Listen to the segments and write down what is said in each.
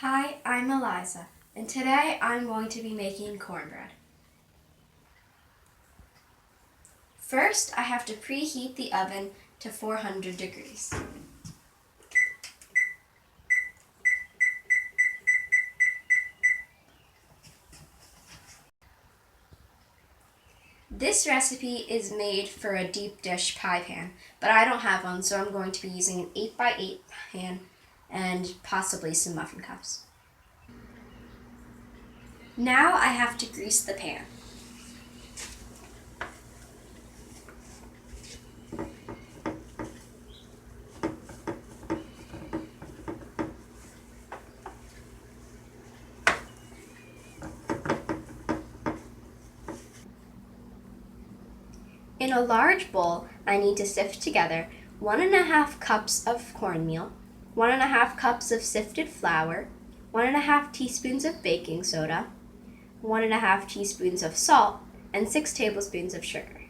Hi, I'm Aliza, and today I'm going to be making cornbread. First, I have to preheat the oven to 400 degrees. This recipe is made for a deep dish pie pan, but I don't have one, so I'm going to be using an 8x8 pan and possibly some muffin cups. Now I have to grease the pan. In a large bowl, I need to sift together 1½ cups of cornmeal, 1½ cups of sifted flour, 1½ teaspoons of baking soda, 1½ teaspoons of salt, and 6 tablespoons of sugar.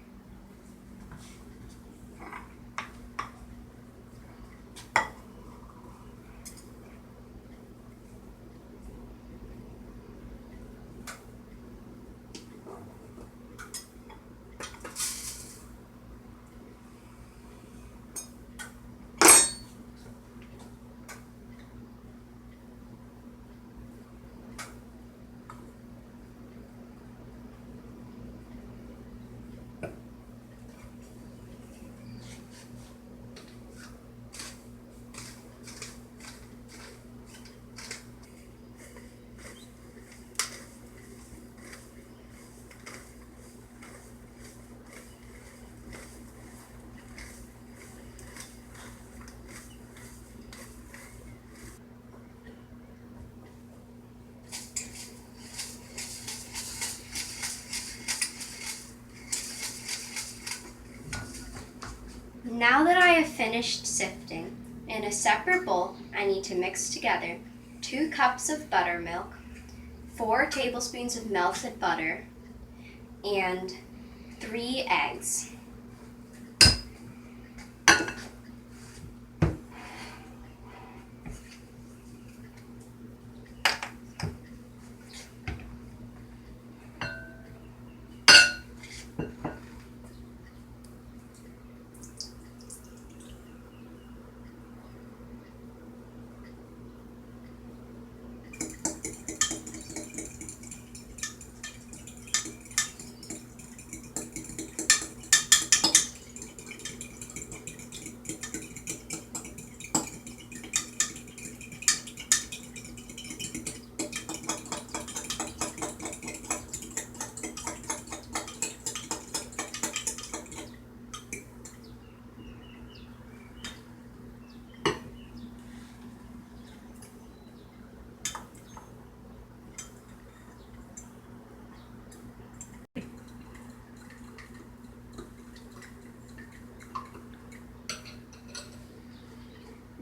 Now that I have finished sifting, in a separate bowl, I need to mix together 2 cups of buttermilk, 4 tablespoons of melted butter, and 3 eggs.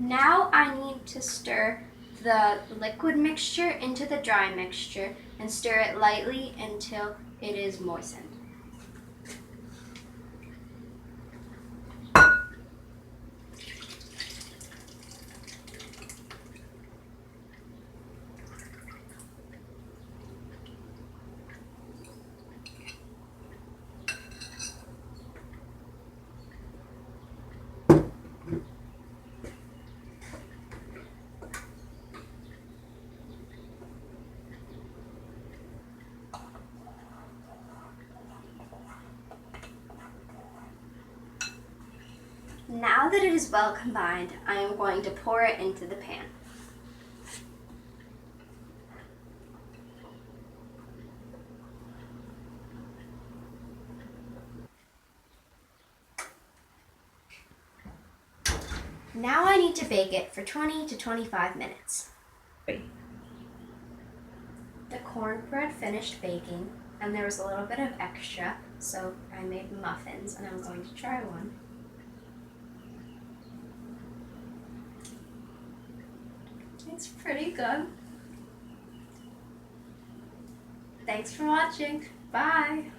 Now I need to stir the liquid mixture into the dry mixture and stir it lightly until it is moistened. Now that it is well combined, I am going to pour it into the pan. Now I need to bake it for 20 to 25 minutes. The cornbread finished baking, and there was a little bit of extra, so I made muffins, and I'm going to try one. It's pretty good. Thanks for watching. Bye!